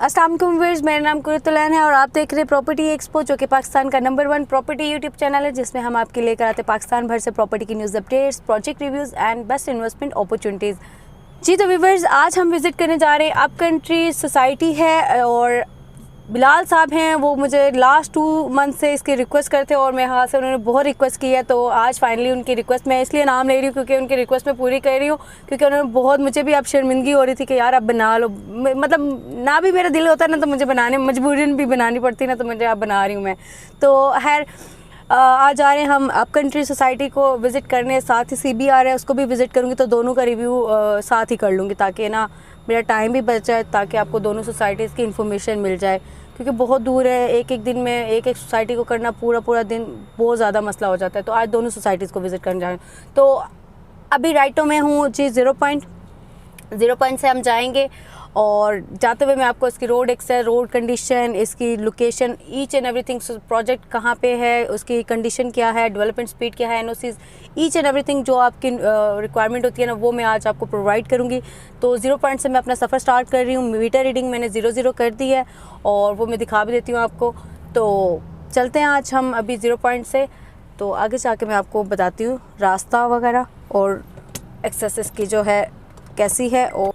अस्सलाम वालेकुम व्यूअर्स, मेरा नाम कुरतुलैन है और आप देख रहे हैं प्रॉपर्टी एक्सपो, जो कि पाकिस्तान का नंबर 1 प्रॉपर्टी यूट्यूब चैनल है, जिसमें हम आपके लेकर आते हैं पाकिस्तान भर से प्रॉपर्टी की news updates, project reviews and best investment opportunities. जी तो व्यूअर्स, आज हम विज़िट करने जा रहे हैं अप कंट्री सोसाइटी है और बिलाल साहब हैं, वो मुझे लास्ट 2 मंथ से इसकी रिक्वेस्ट करते और मैं यहाँ से उन्होंने बहुत रिक्वेस्ट की है, तो आज फाइनली उनकी रिक्वेस्ट मैं इसलिए नाम ले रही हूँ क्योंकि उनकी रिक्वेस्ट मैं पूरी कर रही हूँ, क्योंकि उन्होंने बहुत, मुझे भी अब शर्मिंदगी हो रही थी कि यार अब बना लो, मतलब ना भी मेरा दिल होता है ना तो मुझे बनाने मजबूरन भी बनानी पड़ती ना, तो मुझे अब बना रही हूँ मैं। तो खैर आज जा रहे हैं हम अप कंट्री सोसाइटी को विज़िट करने, साथ ही CBR है उसको भी विज़िट करूँगी, तो दोनों का रिव्यू साथ ही कर लूँगी ताकि ना मेरा टाइम भी बच जाए, ताकि आपको दोनों सोसाइटीज़ की इन्फॉर्मेशन मिल जाए, क्योंकि बहुत दूर है, एक एक दिन में एक एक सोसाइटी को करना पूरा दिन बहुत ज़्यादा मसला हो जाता है। तो आज दोनों सोसाइटीज़ को विज़िट करने जा रहे हैं। तो अभी राइटो में हूँ जी, 0 पॉइंट से हम जाएंगे और जाते हुए मैं आपको इसकी रोड एक्सेस, रोड कंडीशन, इसकी location, each and everything, project कहाँ पे है, उसकी कंडीशन क्या है, डेवलपमेंट स्पीड क्या है, NOCs, ईच एंड एवरीथिंग जो आपकी रिक्वायरमेंट होती है ना, वो मैं आज आपको प्रोवाइड करूँगी। तो 0 पॉइंट से मैं अपना सफ़र स्टार्ट कर रही हूँ। मीटर रीडिंग मैंने 0 कर दी है और वो मैं दिखा भी देती हूँ आपको। तो चलते हैं आज हम अभी 0 पॉइंट से, तो आगे जाके मैं आपको बताती हूँ रास्ता वगैरह और एक्सेस की जो है कैसी है। और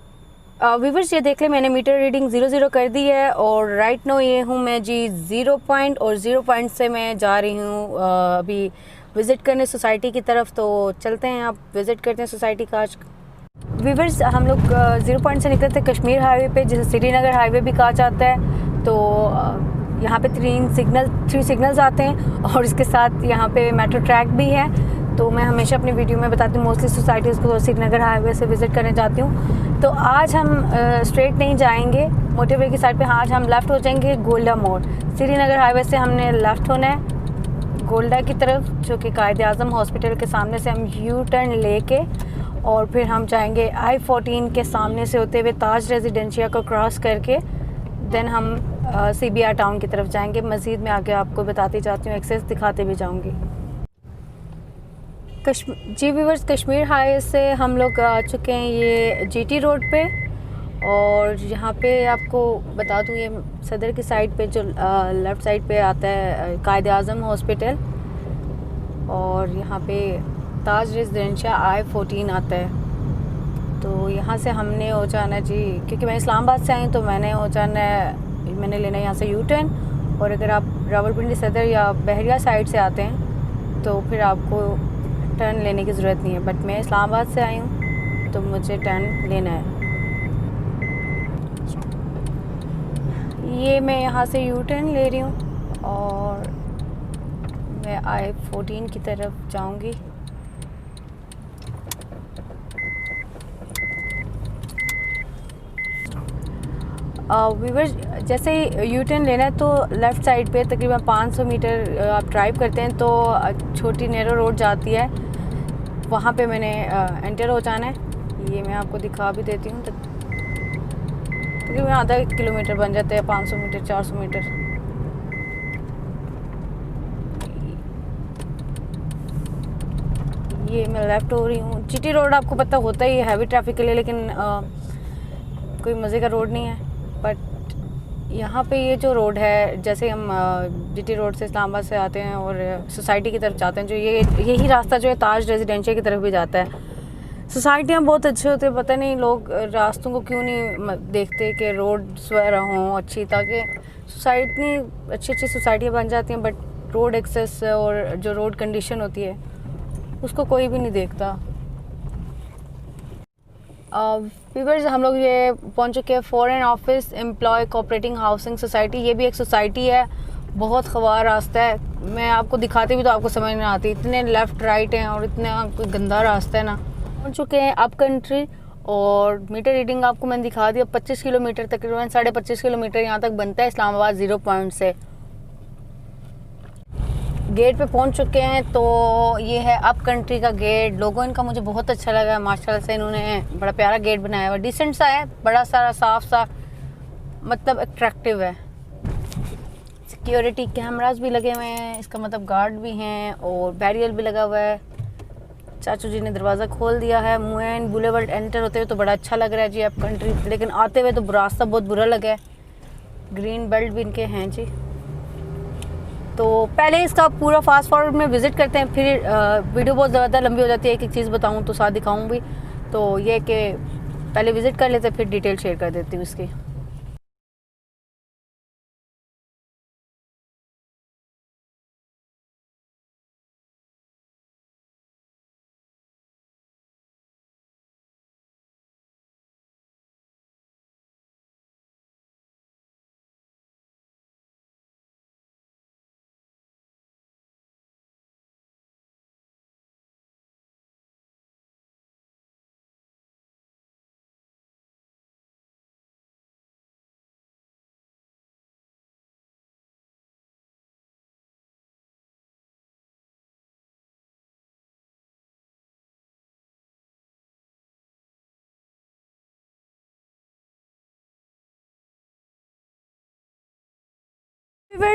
व्यूअर्स ये देख लें, मैंने मीटर रीडिंग 0 कर दी है और राइट नो ये हूँ मैं जी 0 पॉइंट, और 0 पॉइंट से मैं जा रही हूँ अभी विज़िट करने सोसाइटी की तरफ। तो चलते हैं, आप विज़िट करते हैं सोसाइटी का आज। व्यूअर्स हम लोग 0 पॉइंट से निकले थे कश्मीर हाईवे पे, जिसे श्रीनगर हाईवे भी कहा जाता है। तो यहाँ पे 3 सिग्नल्स आते हैं और इसके साथ यहाँ पे मेट्रो ट्रैक भी है। तो मैं हमेशा अपनी वीडियो में बताती हूँ मोस्टली सोसाइटीज़ को श्रीनगर हाईवे से विज़िट करने जाती हूँ। तो आज हम स्ट्रेट नहीं जाएंगे मोटरवे की साइड पे, आज हम लेफ़्ट हो जाएंगे गोल्डा मोड़। श्रीनगर हाईवे से हमने लेफ़्ट होना है गोल्डा की तरफ, जो कि कायद-ए-आज़म हॉस्पिटल के सामने से हम यू टर्न लेके और फिर हम जाएंगे I-14 के सामने से होते हुए ताज रेजिडेंशिया को क्रॉस करके, देन हम CBR टाउन की तरफ जाएंगे। मज़ीद मैं आगे आपको बताती जाती हूँ, एक्सेस दिखाते भी जाऊँगी। जी व्यूअर्स, कश्मीर हाईवे से हम लोग आ चुके हैं ये GT रोड पे, और यहाँ पे आपको बता दूँ ये सदर की साइड पे जो लेफ़्ट साइड पे आता है कायद-ए-आज़म हॉस्पिटल, और यहाँ पे ताज रेजिडेंशिया I-14 आता है। तो यहाँ से हमने हो जाना जी, क्योंकि मैं इस्लामाबाद से आई तो मैंने हो जाना है, मैंने लेना है यहाँ से U टर्न। और अगर आप रावलपिंडी सदर या बहरिया साइड से आते हैं तो फिर आपको टर्न लेने की ज़रूरत नहीं है, बट मैं इस्लामाबाद से आई हूँ तो मुझे टर्न लेना है। ये मैं यहाँ से U टर्न ले रही हूँ और मैं I-14 की तरफ जाऊँगी। व्यूअर्स जैसे ही U टर्न लेना है तो लेफ़्ट साइड पे तकरीबन 500 मीटर आप ड्राइव करते हैं तो छोटी नैरो रोड जाती है, वहाँ पे मैंने एंटर हो जाना है। ये मैं आपको दिखा भी देती हूँ। तकरीबन आधा किलोमीटर बन जाता है, 500 मीटर 400 मीटर। ये मैं लेफ़्ट हो रही हूँ। GT रोड आपको पता होता ही है हैवी ट्रैफिक के लिए, लेकिन कोई मज़े का रोड नहीं है। बट यहाँ पे ये जो रोड है, जैसे हम GT रोड से इस्लामाबाद से आते हैं और सोसाइटी की तरफ जाते हैं, जो यही रास्ता जो है ताज रेजिडेंशिया की तरफ भी जाता है। सोसाइटियाँ बहुत अच्छे होते हैं, पता नहीं लोग रास्तों को क्यों नहीं देखते कि रोड्स वगैरह हों अच्छी, ताकि सोसाइटी अच्छी सोसाइटियाँ बन जाती हैं, बट रोड एक्सेस और जो रोड कंडीशन होती है उसको कोई भी नहीं देखता। व्यूअर्स हम लोग ये पहुंच चुके हैं foreign office employ cooperating housing society. ये भी एक सोसाइटी है, बहुत ख़वार रास्ता है, मैं आपको दिखाती भी तो आपको समझ नहीं आती, इतने लेफ़्ट राइट हैं और इतना कोई गंदा रास्ता है ना। पहुंच चुके हैं अप कंट्री और मीटर रीडिंग आपको मैंने दिखा दिया, 25 किलोमीटर तकरीबन 25.5 किलोमीटर यहाँ तक बनता है इस्लामाबाद 0 पॉइंट से। गेट पे पहुंच चुके हैं, तो ये है अप कंट्री का गेट। लोगो इनका मुझे बहुत अच्छा लगा, माशाल्लाह से इन्होंने बड़ा प्यारा गेट बनाया हुआ, डिसेंट सा है, बड़ा सारा साफ सा, मतलब अट्रैक्टिव है। सिक्योरिटी कैमरास भी लगे हुए हैं, इसका मतलब गार्ड भी हैं और बैरियर भी लगा हुआ है। चाचू जी ने दरवाज़ा खोल दिया है। मुएन बुलेवर्ड एंटर होते हुए तो बड़ा अच्छा लग रहा है जी अप कंट्री, लेकिन आते हुए तो रास्ता बहुत बुरा लगा है। ग्रीन बेल्ट भी इनके हैं जी। तो पहले इसका पूरा फास्ट फॉरवर्ड में विज़िट करते हैं, फिर वीडियो बहुत ज़्यादा लंबी हो जाती है, एक चीज़ बताऊं तो साथ दिखाऊं भी, तो ये कि पहले विज़िट कर लेते हैं फिर डिटेल शेयर कर देती हूँ इसकी।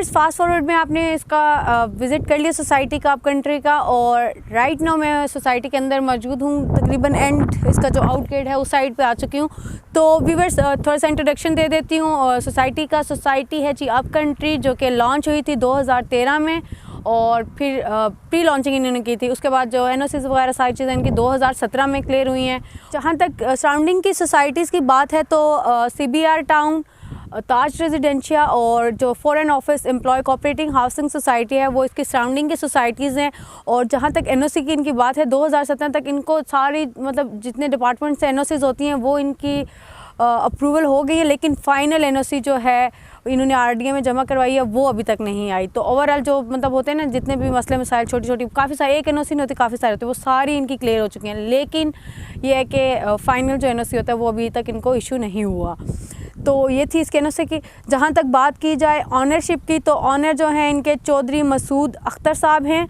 फास्ट फॉरवर्ड में आपने इसका विज़िट कर लिया सोसाइटी का, आप कंट्री का, और राइट नाउ मैं सोसाइटी के अंदर मौजूद हूँ, तकरीबन एंड इसका जो आउट गेट है उस साइड पे आ चुकी हूँ। तो व्यूअर्स थोड़ा सा इंट्रोडक्शन दे देती हूँ सोसाइटी का। सोसाइटी है जी अप कंट्री, जो कि लॉन्च हुई थी 2013 में, और फिर प्री लॉन्चिंग इन्होंने की थी। उसके बाद जो NOCs वगैरह सारी चीज़ें इनकी 2017 में क्लियर हुई हैं। जहाँ तक सराउंडिंग की सोसाइटीज़ की बात है तो CBR टाउन, ताज रेजिडेंशिया और जो foreign office employ cooperating housing society है वो इसकी सराउंडिंग की सोसाइटीज़ हैं। और जहाँ तक NOC की इनकी बात है 2017 तक इनको सारी मतलब जितने डिपार्टमेंट से NOCs होती हैं वो इनकी अप्रूवल हो गई है, लेकिन फाइनल NOC जो है इन्होंने RDA में जमा करवाई है वो अभी तक नहीं आई। तो ओवरऑल जो मतलब होते हैं ना जितने भी मसले मसाइल छोटी छोटी काफ़ी सारे, एक NOC नहीं होती काफ़ी सारे होते हैं, वो सारी इनकी क्लियर हो चुकी हैं, लेकिन ये है कि फाइनल जो NOC होता है वो अभी तक इनको इशू नहीं हुआ। तो ये थी इसके NOC की। जहाँ तक बात की जाए ऑनरशिप की, तो ऑनर जो हैं इनके चौधरी मसूद अख्तर साहब हैं।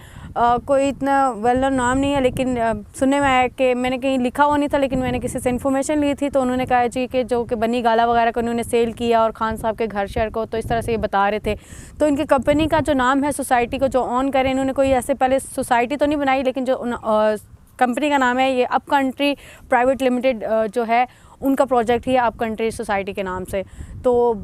कोई इतना वेल नोन नाम नहीं है, लेकिन सुनने में आया कि मैंने कहीं लिखा हुआ नहीं था, लेकिन मैंने किसी से इन्फॉर्मेशन ली थी तो उन्होंने कहा जी कि जो कि बनी गाला वगैरह को उन्होंने सेल किया और खान साहब के घर शहर को, तो इस तरह से ये बता रहे थे। तो इनकी कंपनी का जो नाम है, सोसाइटी को जो ऑन करें, इन्होंने कोई ऐसे पहले सोसाइटी तो नहीं बनाई, लेकिन जो कंपनी का नाम है ये अप कंट्री प्राइवेट लिमिटेड जो है उनका प्रोजेक्ट ही है अप कंट्री सोसाइटी के नाम से। तो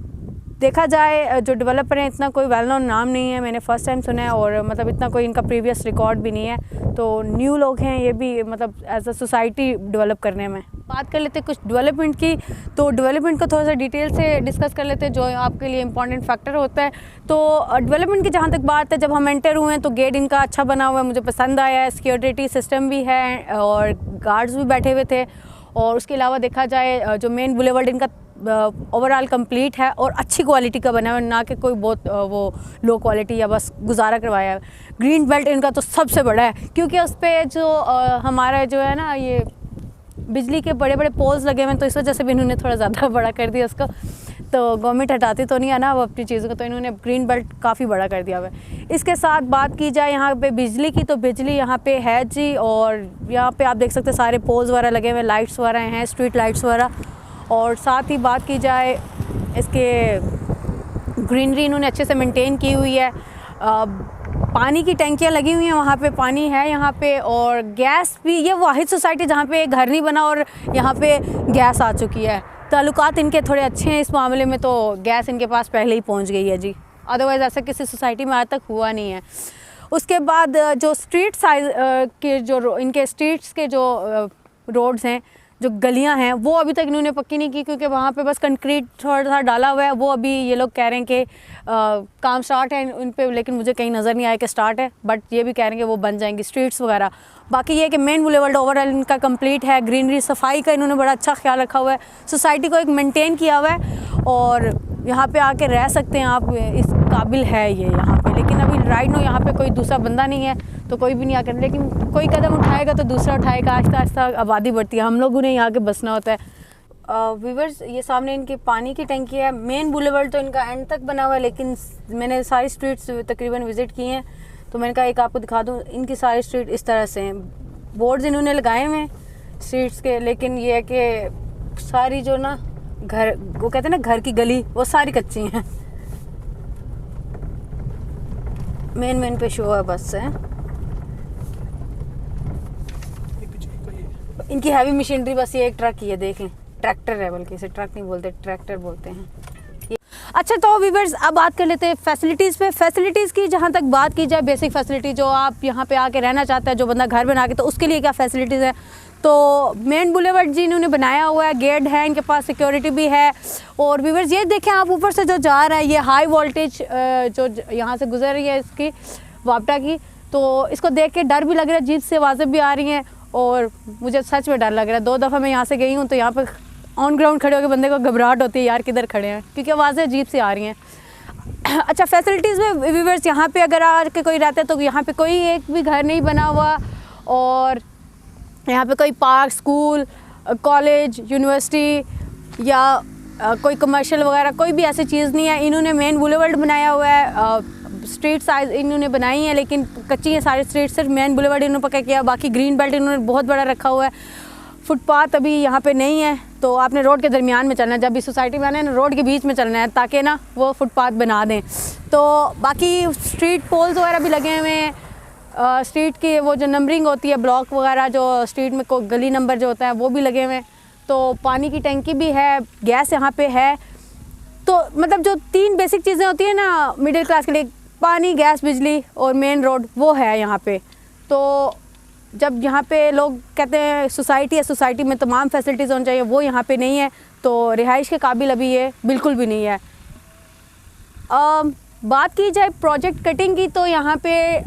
देखा जाए जो डेवलपर हैं इतना कोई वेल नोन नाम नहीं है, मैंने फ़र्स्ट टाइम सुना है, और मतलब इतना कोई इनका प्रीवियस रिकॉर्ड भी नहीं है। तो न्यू लोग हैं ये भी, मतलब एज अ सोसाइटी डेवलप करने में। बात कर लेते हैं कुछ डेवलपमेंट की, तो डेवलपमेंट को थोड़ा सा डिटेल से डिस्कस कर लेते हैं जो आपके लिए इंपॉर्टेंट फैक्टर होता है। तो डेवलपमेंट की जहाँ तक बात है, जब हम एंटर हुए हैं तो गेट इनका अच्छा बना हुआ है, मुझे पसंद आया है। सिक्योरिटी सिस्टम भी है और गार्ड्स भी बैठे हुए थे। और उसके अलावा देखा जाए जो मेन बुलेवर्ड इनका ओवरऑल कंप्लीट है और अच्छी क्वालिटी का बना है, ना कि कोई बहुत वो लो क्वालिटी या बस गुजारा करवाया है। ग्रीन बेल्ट इनका तो सबसे बड़ा है, क्योंकि उस पर जो हमारा जो है ना ये बिजली के बड़े बड़े पोल्स लगे हुए हैं, तो इस वजह से भी इन्होंने थोड़ा ज़्यादा बड़ा कर दिया उसको। तो गवर्नमेंट हटाती तो नहीं है ना वो अपनी चीज़ों को, तो इन्होंने ग्रीन बेल्ट काफ़ी बड़ा कर दिया हुआ है। इसके साथ बात की जाए यहाँ पे बिजली की, तो बिजली यहाँ पे है जी, और यहाँ पे आप देख सकते हैं सारे पोल्स वगैरह लगे हुए हैं, लाइट्स वगैरह हैं, स्ट्रीट लाइट्स वगैरह। और साथ ही बात की जाए इसके ग्रीनरी इन्होंने अच्छे से मेंटेन की हुई है। पानी की टंकियाँ लगी हुई हैं, वहाँ पे पानी है यहाँ पे, और गैस भी। ये वाहिद सोसाइटी जहाँ पे घर नहीं बना और यहाँ पे गैस आ चुकी है। ताल्लुकात इनके थोड़े अच्छे हैं इस मामले में, तो गैस इनके पास पहले ही पहुँच गई है जी, अदरवाइज़ ऐसा किसी सोसाइटी में आज तक हुआ नहीं है। उसके बाद जो स्ट्रीट साइज के जो इनके स्ट्रीट्स के जो रोड्स हैं, जो गलियां हैं, वो अभी तक इन्होंने पक्की नहीं की, क्योंकि वहाँ पे बस कंक्रीट थोड़ा सा डाला हुआ है। वो अभी ये लोग कह रहे हैं कि काम स्टार्ट है उन पे, लेकिन मुझे कहीं नज़र नहीं आया कि स्टार्ट है, बट ये भी कह रहे हैं कि वो बन जाएंगी स्ट्रीट्स वगैरह। बाकी ये कि मेन बुलेवर्ड ओवरऑल इनका कंप्लीट है। ग्रीनरी सफाई का इन्होंने बड़ा अच्छा ख्याल रखा हुआ है, सोसाइटी को एक मेनटेन किया हुआ है, और यहाँ पे आके रह सकते हैं आप, इस काबिल है ये यहाँ पे। लेकिन अभी राइट नो यहाँ पे कोई दूसरा बंदा नहीं है, तो कोई भी नहीं आकर, लेकिन कोई कदम उठाएगा तो दूसरा उठाएगा। आहिस्ता आहिस्ता आबादी बढ़ती है, हम लोगों ने यहाँ के बसना होता है। व्यूअर्स ये सामने इनकी पानी की टंकी है। मेन बुलेवर्ड तो इनका एंड तक बना हुआ है, लेकिन मैंने सारी स्ट्रीट्स तकरीबन विज़िट की हैं, तो मैंने कहा एक आपको दिखा दूँ। इनकी सारी स्ट्रीट इस तरह से हैं, बोर्ड्स इन्होंने लगाए हुए हैं स्ट्रीट्स के, लेकिन ये है कि सारी जो ना घर, वो कहते हैं ना घर की गली, वो सारी कच्ची हैं। मेन पे शो है बस है। इनकी हैवी मशीनरी बस ये एक ट्रक ही है, देखें ट्रैक्टर है, बल्कि इसे ट्रक नहीं बोलते, ट्रैक्टर बोलते हैं। अच्छा तो व्यूअर्स अब बात कर लेते हैं फैसिलिटीज़ पे। फैसिलिटीज़ की जहाँ तक बात की जाए, बेसिक फैसिलिटी जो आप यहाँ पे आके रहना चाहते हैं, जो बंदा घर बना के, तो उसके लिए क्या फैसिलिटीज़ है। तो मेन बुलेवर्ड जी इन्होंने बनाया हुआ है, गेट है, इनके पास सिक्योरिटी भी है। और व्यूअर्स ये देखें आप, ऊपर से जो जा रहा है ये हाई वोल्टेज जो यहाँ से गुजर रही है इसकी वापटा की, तो इसको देख के डर भी लग रहा है, जीप से आवाज़ें भी आ रही हैं और मुझे सच में डर लग रहा है। 2 दफ़ा मैं यहाँ से गई हूँ तो यहाँ पर ऑन ग्राउंड खड़े होकर बंदे को घबराहट होती है, यार किधर खड़े हैं, क्योंकि आवाज़ें अजीब सी आ रही हैं। अच्छा फैसिलिटीज़ में व्यूअर्स यहाँ पे अगर आके कोई रहता है तो यहाँ पे कोई एक भी घर नहीं बना हुआ, और यहाँ पे कोई पार्क, स्कूल, कॉलेज, यूनिवर्सिटी या कोई कमर्शियल वगैरह कोई भी ऐसी चीज़ नहीं है। इन्होंने मेन बुलेवर्ड बनाया हुआ है, स्ट्रीट साइज इन्होंने बनाई है लेकिन कच्ची है सारी स्ट्रीट, सिर्फ मेन बुलेवर्ड इन्होंने पक्का किया, बाकी ग्रीन बेल्ट इन्होंने बहुत बड़ा रखा हुआ है। फुटपाथ अभी यहाँ पे नहीं है, तो आपने रोड के दरमियान में चलना है, जब भी सोसाइटी में आना है ना रोड के बीच में चलना है ताकि ना वो फुटपाथ बना दें। तो बाकी स्ट्रीट पोल्स वगैरह भी लगे हुए हैं, स्ट्रीट की वो जो नंबरिंग होती है, ब्लॉक वगैरह जो स्ट्रीट में को गली नंबर जो होता है वो भी लगे हुए हैं। तो पानी की टंकी भी है, गैस यहाँ पे है। तो मतलब जो 3 बेसिक चीज़ें होती है ना मिडिल क्लास के लिए, पानी, गैस, बिजली और मेन रोड, वो है यहाँ पे। तो जब यहाँ पे लोग कहते हैं सोसाइटी है, सोसाइटी में तमाम फैसिलिटीज़ होनी चाहिए, वो यहाँ पे नहीं है, तो रिहाइश के काबिल अभी ये बिल्कुल भी नहीं है। बात की जाए प्रोजेक्ट कटिंग की, तो यहाँ पे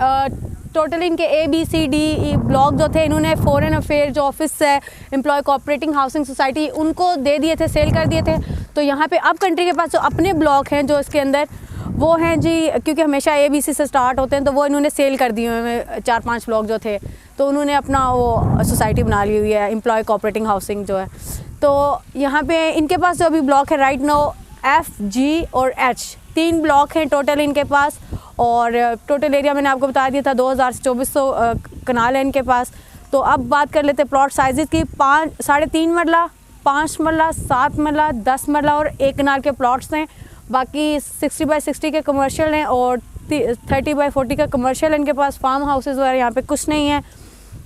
टोटल इनके ABCD ब्लॉक जो थे इन्होंने फॉरेन अफेयर जो ऑफिस है, एम्प्लॉय कोऑपरेटिंग हाउसिंग सोसाइटी, उनको दे दिए थे, सेल कर दिए थे। तो यहाँ पे अप कंट्री के पास जो अपने ब्लॉक हैं जो इसके अंदर, वो हैं जी, क्योंकि हमेशा ABC से स्टार्ट होते हैं, तो वो इन्होंने सेल कर दिए हुए 4-5 ब्लॉक जो थे, तो उन्होंने अपना वो सोसाइटी बना ली हुई है, एम्प्लॉय कोऑपरेटिंग हाउसिंग जो है। तो यहाँ पे इनके पास जो अभी ब्लॉक है राइट नाउ F, G और H 3 ब्लॉक हैं टोटल इनके पास, और टोटल एरिया मैंने आपको बता दिया था 2000 से 2400 कनाल है इनके पास। तो अब बात कर लेते हैं प्लॉट साइज़ की। 3.5 मरला, 5 मरला, 7 मरला, 10 मरला और 1 कनाल के प्लॉट्स हैं। बाकी 60 बाई 60 के कमर्शियल हैं और 30 बाई 40 का कमर्शियल इनके पास। फार्म हाउसेस वगैरह यहाँ पे कुछ नहीं है।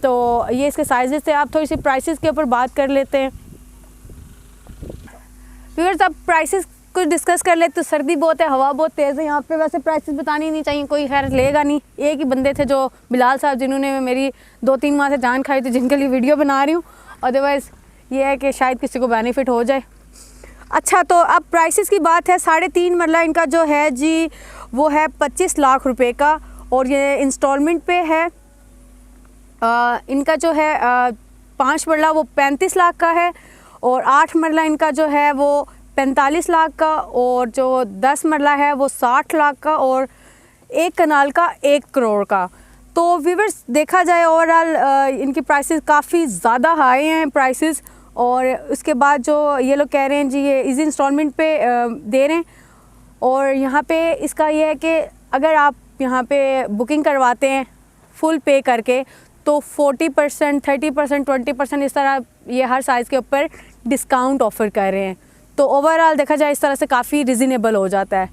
तो ये इसके साइजेस थे। आप थोड़ी सी प्राइसेस के ऊपर बात कर लेते हैं व्यूअर्स। अब प्राइसेस कुछ डिस्कस कर ले। तो सर्दी बहुत है, हवा बहुत तेज़ है यहाँ पे, वैसे प्राइसेस बतानी नहीं चाहिए, कोई खैर लेगा नहीं। एक ही बंदे थे जो बिलाल साहब, जिन्होंने मेरी 2-3 माह से जान खाई थी, जिनके लिए वीडियो बना रही हूँ। अदरवाइज़ ये है कि शायद किसी को बेनिफिट हो जाए। अच्छा तो अब प्राइसेस की बात है। 3.5 मरला इनका जो है जी वो है 25 लाख रुपए का, और ये इंस्टॉलमेंट पे है। इनका जो है 5 मरला वो 35 लाख का है, और 8 मरला इनका जो है वो 45 लाख का, और जो 10 मरला है वो 60 लाख का, और 1 कनाल का 1 करोड़ का। तो व्यूअर्स देखा जाए ओवरऑल इनकी प्राइसेस काफ़ी ज़्यादा हाई हैं प्राइसेस। और उसके बाद जो ये लोग कह रहे हैं जी ये इजी इंस्टॉलमेंट पे दे रहे हैं। और यहाँ पे इसका ये है कि अगर आप यहाँ पे बुकिंग करवाते हैं फुल पे करके, तो 40%, 30%, 20% इस तरह ये हर साइज़ के ऊपर डिस्काउंट ऑफ़र कर रहे हैं। तो ओवरऑल देखा जाए इस तरह से काफ़ी रिजनेबल हो जाता है।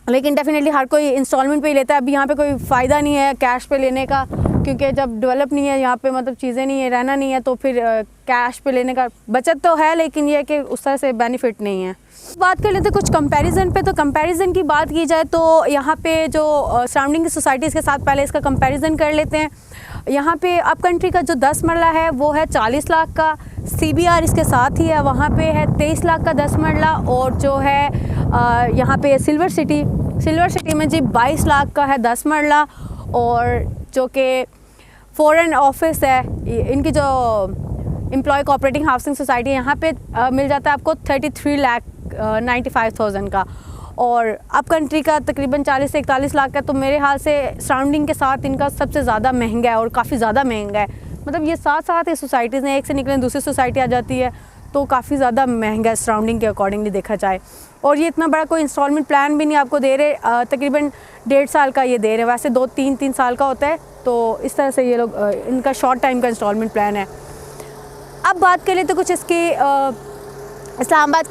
लेकिन डेफिनेटली हर कोई इंस्टॉलमेंट पे ही लेता है। अभी यहाँ पे कोई फ़ायदा नहीं है कैश पे लेने का, क्योंकि जब डेवलप नहीं है यहाँ पे, मतलब चीज़ें नहीं है, रहना नहीं है, तो फिर कैश पे लेने का बचत तो है, लेकिन ये है कि उस तरह से बेनिफिट नहीं है। बात कर लेते कुछ कंपैरिजन पे। तो कंपैरिजन की बात की जाए तो यहाँ पे जो सराउंडिंग की सोसाइटीज़ के साथ पहले इसका कंपैरिजन कर लेते हैं। यहाँ पे अप कंट्री का जो 10 मरला है वो है 40 लाख का, CBR इसके साथ ही है, वहाँ पे है 23 लाख का 10 मरला, और जो है यहाँ पे सिल्वर सिटी में जी 22 लाख का है 10 मरला, और जो कि फॉरेन ऑफिस है इनकी जो एम्प्लॉय कोऑपरेटिंग हाउसिंग सोसाइटी, यहाँ पे मिल जाता है आपको 33,95,000 का, और अप कंट्री का तकरीबन 40 से 41 लाख का। तो मेरे हाल से सराउंडिंग के साथ इनका सबसे ज़्यादा महंगा है, और काफ़ी ज़्यादा महंगा है। मतलब ये साथ ये सोसाइटीज़ हैं, एक से निकले दूसरी सोसाइटी आ जाती है, तो काफ़ी ज़्यादा महंगा है सराउंडिंग के अकॉर्डिंगली देखा जाए। और ये इतना बड़ा कोई इंस्टॉलमेंट प्लान भी नहीं आपको दे रहे, तकरीबन 1.5 साल का ये दे रहे, वैसे 2-3 साल का होता है। तो इस तरह से ये लोग इनका शॉर्ट टाइम का इंस्टॉलमेंट प्लान है। अब बात करें तो कुछ इसके इस्लामाबाद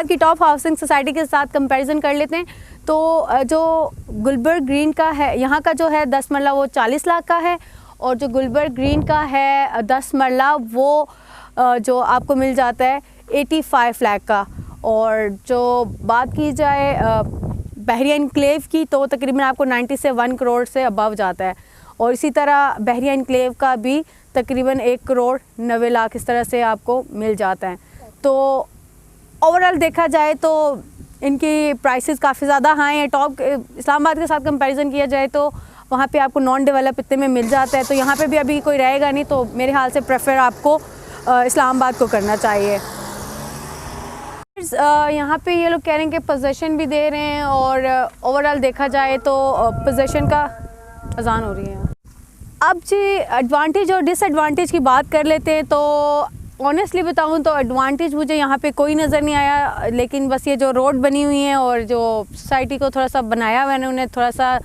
की टॉप हाउसिंग सोसाइटी के साथ कंपैरिजन कर लेते हैं। तो जो गुलबर्ग ग्रीन का है, यहाँ का जो है 10 मरला वो 40 लाख का है, और जो गुलबर्ग ग्रीन का है 10 मरला वो जो आपको मिल जाता है 85 लाख का। और जो बात की जाए बहरिया इनक्लेव की तो तकरीबन आपको 90 से 1 करोड़ से अबव जाता है। और इसी तरह बहरिया इनक्लेव का भी तकरीबन 1 करोड़ 90 लाख इस तरह से आपको मिल जाता है। तो ओवरऑल देखा जाए तो इनकी प्राइसेस काफ़ी ज़्यादा हाई हैं। टॉप इस्लामाबाद के साथ कंपैरिजन किया जाए तो वहाँ पे आपको नॉन डेवलप इतने में मिल जाता है। तो यहाँ पे भी अभी कोई रहेगा नहीं, तो मेरे ख्याल से प्रेफर आपको इस्लामाबाद को करना चाहिए। यहाँ पे ये लोग कह रहे हैं कि पोजीशन भी दे रहे हैं, और ओवरऑल देखा जाए तो पोजीशन का अजान हो रही है। अब जी एडवांटेज और डिसएडवांटेज की बात कर लेते हैं। तो ऑनेस्टली बताऊँ तो एडवांटेज मुझे यहाँ पे कोई नज़र नहीं आया, लेकिन बस ये जो रोड बनी हुई है और जो सोसाइटी को थोड़ा सा बनाया हुआ है, उन्हें थोड़ा सा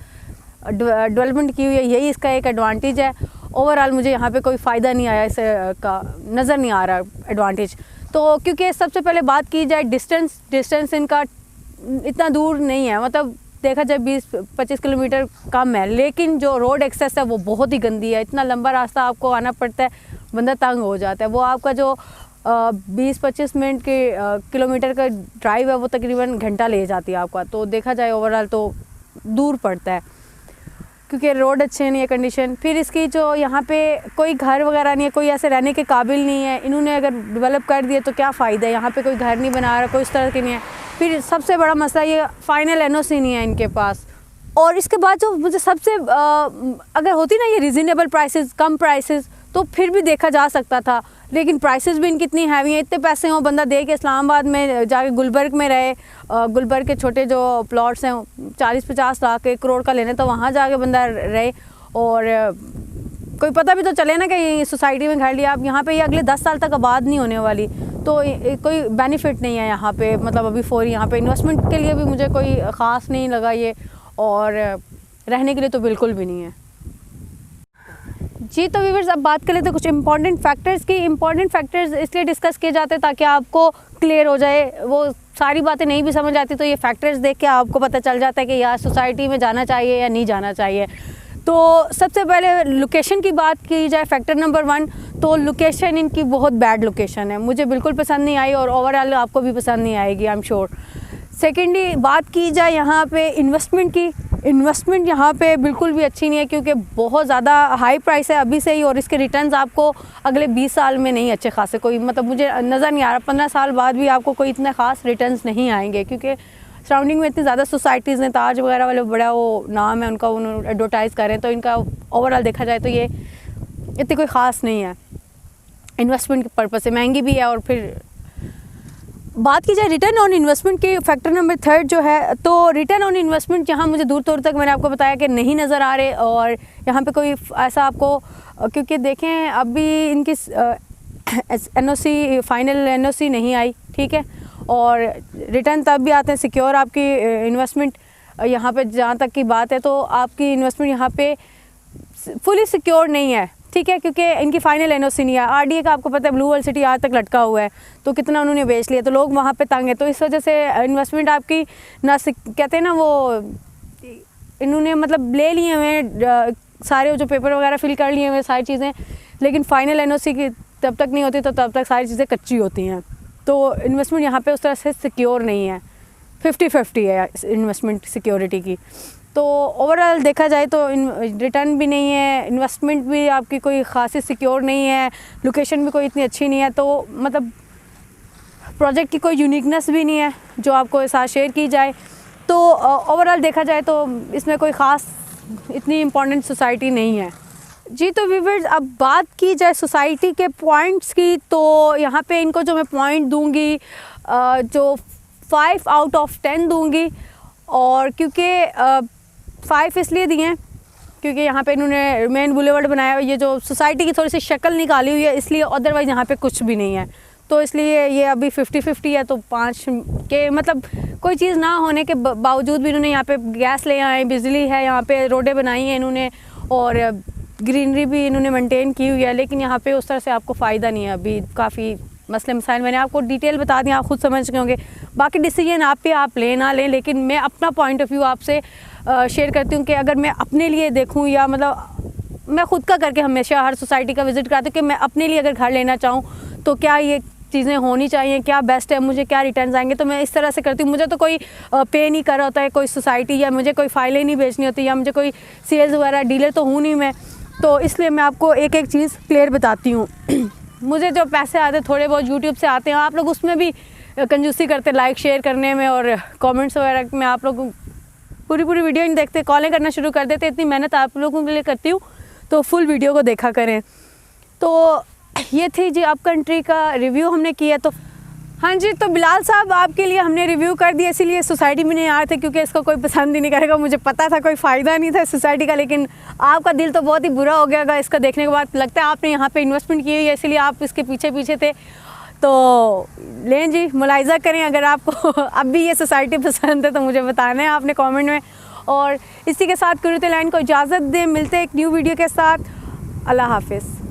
डेवलपमेंट की हुई है, यही इसका एक एडवांटेज है। ओवरऑल मुझे यहाँ पे कोई फ़ायदा नहीं आया, इसे का नज़र नहीं आ रहा एडवांटेज। तो क्योंकि सबसे पहले बात की जाए डिस्टेंस इनका इतना दूर नहीं है, मतलब देखा जाए 20-25 किलोमीटर कम है, लेकिन जो रोड एक्सेस है वो बहुत ही गंदी है। इतना लंबा रास्ता आपको आना पड़ता है, बंदा तंग हो जाता है। वो आपका जो 20-25 मिनट के किलोमीटर का ड्राइव है वो तकरीबन घंटा ले जाती है आपका। तो देखा जाए ओवरऑल तो दूर पड़ता है, क्योंकि रोड अच्छे नहीं है कंडीशन। फिर इसकी जो यहाँ पे कोई घर वगैरह नहीं है, कोई ऐसे रहने के काबिल नहीं है। इन्होंने अगर डेवलप कर दिए तो क्या फ़ायदा है, यहाँ पे कोई घर नहीं बना रहा, कोई इस तरह के नहीं है। फिर सबसे बड़ा मसला ये फाइनल एनओसी नहीं है इनके पास। और इसके बाद जो मुझे सबसे अगर होती ना ये रिजनेबल प्राइसेस, कम प्राइसेस, तो फिर भी देखा जा सकता था, लेकिन प्राइसेस भी इनकी इतनी हैवी हैं। इतने पैसे हों बंदा दे के इस्लामाबाद में जाके गुलबर्ग में रहे, गुलबर्ग के छोटे जो प्लॉट्स हैं 40-50 लाख 1 करोड़ का लेने, तो वहाँ जाके बंदा रहे और कोई पता भी तो चले ना कि सोसाइटी में घर लिया आप, यहाँ पे ये अगले 10 साल तक आबाद नहीं होने वाली। तो कोई बेनिफिट नहीं है यहाँ पे, मतलब अभी फौरी यहाँ पे इन्वेस्टमेंट के लिए भी मुझे कोई ख़ास नहीं लगा ये, और रहने के लिए तो बिल्कुल भी नहीं है जी। तो व्यूअर्स अब बात कर लेते हैं कुछ इंपॉर्टेंट फैक्टर्स की। इंपॉर्टेंट फैक्टर्स इसलिए डिस्कस किए जाते हैं ताकि आपको क्लियर हो जाए, वो सारी बातें नहीं भी समझ आती तो ये फैक्टर्स देख के आपको पता चल जाता है कि यार सोसाइटी में जाना चाहिए या नहीं जाना चाहिए। तो सबसे पहले लोकेशन की बात की जाए, फैक्टर नंबर 1, तो लोकेशन इनकी बहुत बैड लोकेशन है, मुझे बिल्कुल पसंद नहीं आई और ओवरऑल आपको भी पसंद नहीं आएगी, आई एम श्योर। सेकेंडली बात की जाए यहाँ पे इन्वेस्टमेंट की, इन्वेस्टमेंट यहाँ पे बिल्कुल भी अच्छी नहीं है, क्योंकि बहुत ज़्यादा हाई प्राइस है अभी से ही, और इसके रिटर्न्स आपको अगले 20 साल में नहीं अच्छे खासे कोई, मतलब मुझे नज़र नहीं आ रहा 15 साल बाद भी आपको कोई इतने ख़ास रिटर्न्स नहीं आएंगे, क्योंकि सराउंडिंग में इतनी ज़्यादा सोसाइटीज़ हैं। ताज वगैरह वाले बड़ा वो नाम है उनका, उन्होंने एडवर्टाइज़ करें, तो इनका ओवरऑल देखा जाए तो ये इतनी कोई ख़ास नहीं है इन्वेस्टमेंट के पर्पज़ से, महंगी भी है। और फिर बात की जाए रिटर्न ऑन इन्वेस्टमेंट की, फैक्टर नंबर 3 जो है, तो रिटर्न ऑन इन्वेस्टमेंट यहाँ मुझे दूर दूर तक मैंने आपको बताया कि नहीं नज़र आ रहे, और यहाँ पे कोई ऐसा आपको, क्योंकि देखें अभी इनकी एनओसी फाइनल एनओसी नहीं आई, ठीक है, और रिटर्न तब भी आते हैं सिक्योर आपकी इन्वेस्टमेंट। यहाँ पे जहाँ तक की बात है तो आपकी इन्वेस्टमेंट यहाँ पे फुली सिक्योर नहीं है, ठीक है, क्योंकि इनकी फाइनल एनओसी नहीं है। आरडीए का आपको पता है ब्लू वर्ल्ड सिटी आज तक लटका हुआ है, तो कितना उन्होंने बेच लिया, तो लोग वहाँ पे तंग है। तो इस वजह से इन्वेस्टमेंट आपकी ना कहते हैं ना, वो इन्होंने मतलब ले लिए हुए सारे जो पेपर वगैरह फिल कर लिए हुए सारी चीज़ें, लेकिन फाइनल एनओसी की तब तक नहीं होती, तो तब तक सारी चीज़ें कच्ची होती हैं। तो इन्वेस्टमेंट यहाँ पे उस तरह से सिक्योर नहीं है, 50-50 है इन्वेस्टमेंट सिक्योरिटी की। तो ओवरऑल देखा जाए तो रिटर्न भी नहीं है, इन्वेस्टमेंट भी आपकी कोई खासी सिक्योर नहीं है, लोकेशन भी कोई इतनी अच्छी नहीं है, तो मतलब प्रोजेक्ट की कोई यूनिकनेस भी नहीं है जो आपको साथ शेयर की जाए। तो ओवरऑल देखा जाए तो इसमें कोई ख़ास इतनी इम्पोर्टेंट सोसाइटी नहीं है जी। तो व्यूअर्स अब बात की जाए सोसाइटी के पॉइंट्स की, तो यहाँ पे इनको जो मैं पॉइंट दूंगी जो 5 आउट ऑफ 10 दूंगी, और क्योंकि 5 इसलिए दिए हैं क्योंकि यहाँ पे इन्होंने मेन बुलेवर्ड बनाया, ये जो सोसाइटी की थोड़ी सी शक्ल निकाली हुई है इसलिए, अदरवाइज़ यहाँ पे कुछ भी नहीं है, तो इसलिए ये अभी 50-50 है। तो 5 के मतलब कोई चीज़ ना होने के बावजूद भी इन्होंने यहाँ पे गैस ले आए, बिजली है, यहाँ पे रोडें बनाई हैं इन्होंने, और ग्रीनरी भी इन्होंने मेंटेन की हुई है, लेकिन यहाँ पे उस तरह से आपको फ़ायदा नहीं है। अभी काफ़ी मसले मसाइल मैंने आपको डिटेल बता दिया, आप खुद समझ गए होंगे। बाकी डिसीजन आप पे, आप लें ना लें, लेकिन मैं अपना पॉइंट ऑफ व्यू आपसे शेयर करती हूँ कि अगर मैं अपने लिए देखूँ, या मतलब मैं खुद का करके हमेशा हर सोसाइटी का विज़िट कराती हूँ कि मैं अपने लिए अगर घर लेना चाहूँ तो क्या ये चीज़ें होनी चाहिए, क्या बेस्ट है, मुझे क्या रिटर्न आएंगे, तो मैं इस तरह से करती हूँ। मुझे तो कोई पे नहीं कर रहा होता है कोई सोसाइटी, या मुझे कोई फाइलें नहीं बेचनी होती, या मुझे कोई सेल्स वगैरह डीलर तो हूँ नहीं मैं, तो इसलिए मैं आपको एक एक चीज़ क्लियर बताती हूँ। मुझे जो पैसे आते थोड़े बहुत यूट्यूब से आते हैं, आप लोग उसमें भी कंजूसी करते लाइक शेयर करने में और कमेंट्स वगैरह में, आप लोग पूरी वीडियो नहीं देखते, कॉलें करना शुरू कर देते। इतनी मेहनत आप लोगों के लिए करती हूँ तो फुल वीडियो को देखा करें। तो ये थी जी अप कंट्री का रिव्यू हमने किया। तो हाँ जी, तो बिलाल साहब आपके लिए हमने रिव्यू कर दिया, इसीलिए सोसाइटी में नहीं आए थे क्योंकि इसको कोई पसंद ही नहीं करेगा। मुझे पता था कोई फ़ायदा नहीं था सोसाइटी का, लेकिन आपका दिल तो बहुत ही बुरा हो गया इसका देखने के बाद। लगता है आपने यहाँ पे इन्वेस्टमेंट की हुई है, इसीलिए आप इसके पीछे थे। तो लें जी, मुलाहिज़ा करें, अगर आपको अब भी ये सोसाइटी पसंद है तो मुझे बताना है आपने कमेंट में। और इसी के साथ कुर्रतुल ऐन को इजाज़त दें, मिलते हैं एक न्यू वीडियो के साथ। अल्लाह हाफिज़।